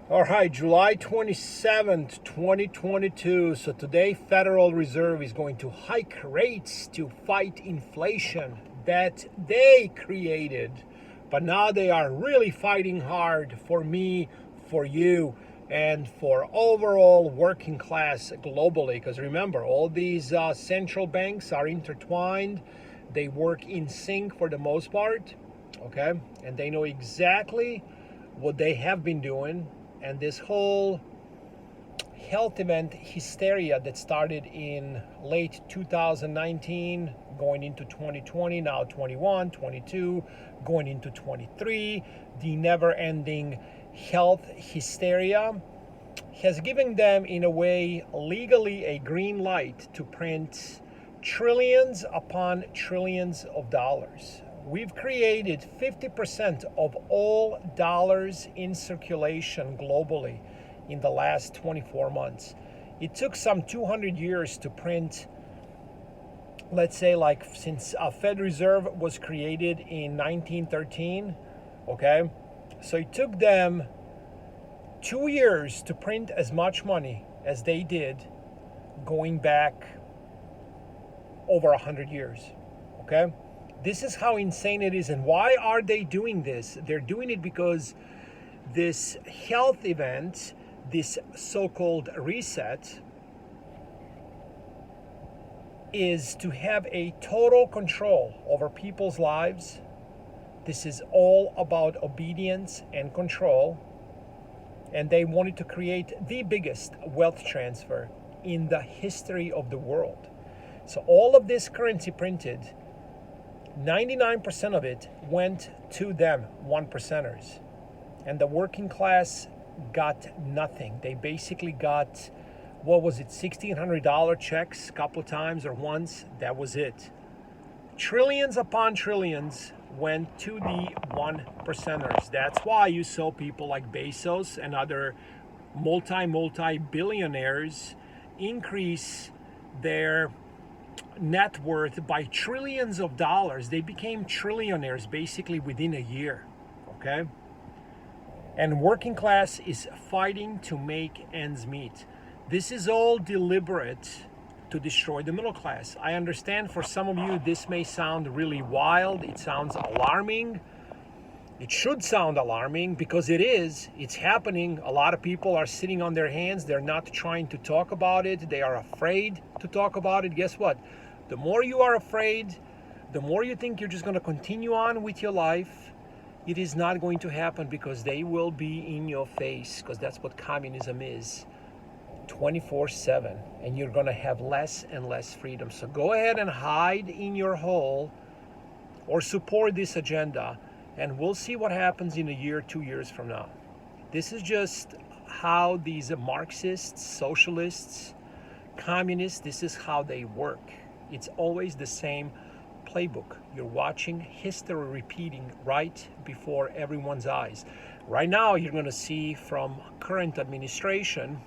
All right, July 27th, 2022. So today, Federal Reserve is going to hike rates to fight inflation that they created. But now they are really fighting hard for me, for you, and for overall working class globally. Because remember, all these central banks are intertwined. They work in sync for the most part, okay? And they know exactly what they have been doing. And this whole health event hysteria that started in late 2019, going into 2020, now 21, 22, going into 23, the never-ending health hysteria has given them, in a way, legally a green light to print trillions upon trillions of dollars. We've created 50% of all dollars in circulation globally in the last 24 months. It took some 200 years to print, let's say, like since a Fed Reserve was created in 1913, okay? So it took them 2 years to print as much money as they did going back over 100 years, okay? This is how insane it is. And why are they doing this? They're doing it because this health event, this so-called reset, is to have a total control over people's lives. This is all about obedience and control. And they wanted to create the biggest wealth transfer in the history of the world. So all of this currency printed, 99% of it went to them, 1%ers. And the working class got nothing. They basically got, what was it, $1,600 checks a couple of times or once. That was it. Trillions upon trillions went to the 1%ers. That's why you saw people like Bezos and other multi-billionaires increase their net worth by trillions of dollars. They became trillionaires basically within a year, okay? And working class is fighting to make ends meet. This is all deliberate to destroy the middle class. I understand for some of you this may sound really wild. It sounds alarming. It should sound alarming because it is. It's happening. A lot of people are sitting on their hands. They're not trying to talk about it. They are afraid to talk about it. Guess what? The more you are afraid, the more you think you're just going to continue on with your life, it is not going to happen because they will be in your face, because that's what communism is, 24/7, and you're going to have less and less freedom. So go ahead and hide in your hole or support this agenda, and we'll see what happens in a year, 2 years from now. This is just how these Marxists, socialists, communists, this is how they work. It's always the same playbook. You're watching history repeating right before everyone's eyes. Right now, you're going to see from current administration,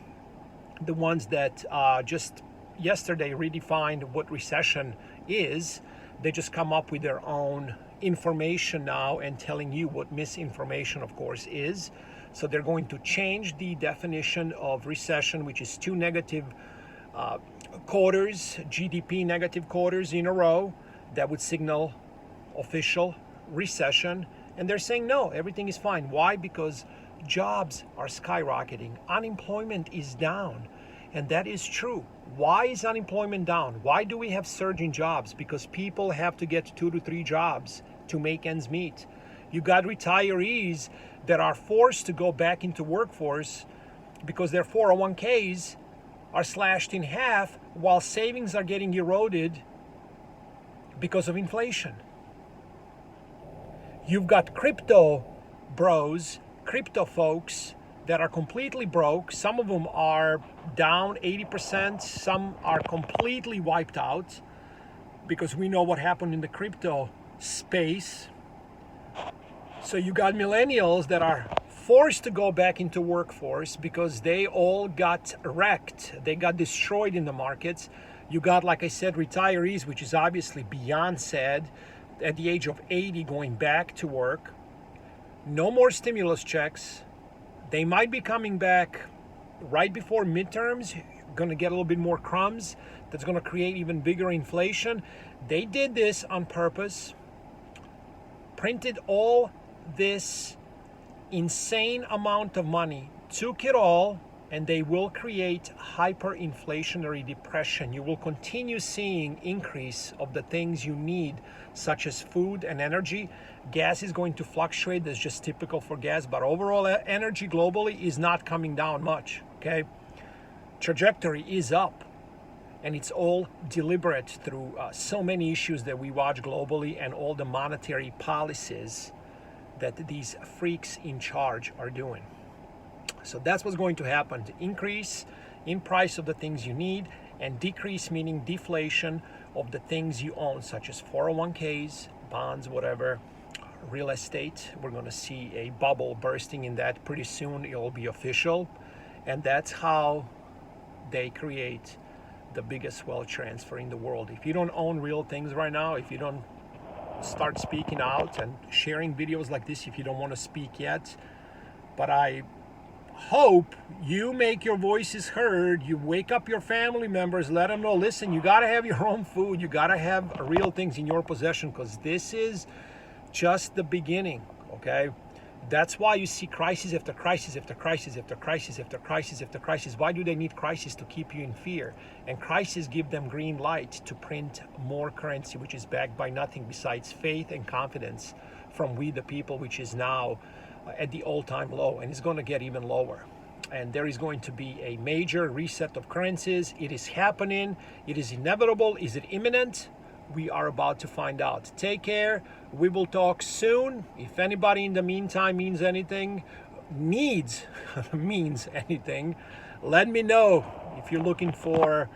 the ones that just yesterday redefined what recession is. They just come up with their own information now and telling you what misinformation, of course, is. So they're going to change the definition of recession, which is two negative quarters, GDP negative quarters in a row. That would signal official recession. And they're saying, no, everything is fine. Why? Because jobs are skyrocketing. Unemployment is down. And that is true. Why is unemployment down? Why do we have surging jobs? Because people have to get 2 to 3 jobs to make ends meet. You got retirees that are forced to go back into workforce because their 401ks are slashed in half while savings are getting eroded because of inflation. You've got crypto bros, crypto folks that are completely broke. Some of them are down 80%. Some are completely wiped out because we know what happened in the crypto space. So you got millennials that are forced to go back into workforce because they all got wrecked. They got destroyed in the markets. You got, like I said, retirees, which is obviously beyond sad, at the age of 80 going back to work. No more stimulus checks. They might be coming back right before midterms, going to get a little bit more crumbs. That's going to create even bigger inflation. They did this on purpose, printed all this insane amount of money, took it all, and they will create hyperinflationary depression. You will continue seeing increase of the things you need, such as food and energy. Gas is going to fluctuate. That's just typical for gas, but overall energy globally is not coming down much, okay? Trajectory is up, and it's all deliberate through so many issues that we watch globally and all the monetary policies that these freaks in charge are doing. So that's what's going to happen. The increase in price of the things you need, and decrease meaning deflation of the things you own, such as 401ks, bonds, whatever, real estate. We're going to see a bubble bursting in that pretty soon. It'll be official. And that's how they create the biggest wealth transfer in the world. If you don't own real things right now, if you don't start speaking out and sharing videos like this, if you don't want to speak yet, but I hope you make your voices heard. You wake up your family members, let them know, listen, you got to have your own food. You got to have real things in your possession, because this is just the beginning, okay? That's why you see crisis after crisis after crisis after crisis after crisis after crisis. Why do they need crisis? To keep you in fear. And crisis give them green light to print more currency, which is backed by nothing besides faith and confidence from we the people, which is now at the all-time low, and it's going to get even lower. And there is going to be a major reset of currencies. It is happening. It is inevitable. Is it imminent? We are about to find out. Take care. We will talk soon. If anybody in the meantime means anything, means anything, let me know. If you're looking for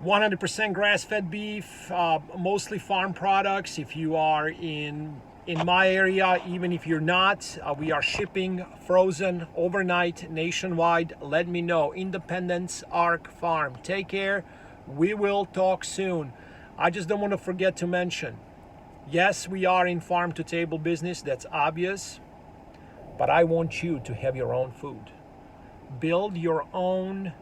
100% grass-fed beef, mostly farm products, if you are in my area, even if you're not, we are shipping frozen overnight nationwide. Let me know. Independence Arc Farm. Take care. We will talk soon. I just don't want to forget to mention, yes, we are in farm to table business. That's obvious. But I want you to have your own food. Build your own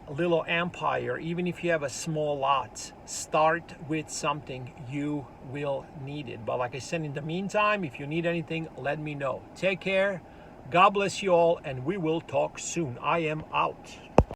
little empire, even if you have a small lot. Start with something. You will need it. But like I said, in the meantime, if you need anything, let me know. Take care. God bless you all, and we will talk soon. I am out.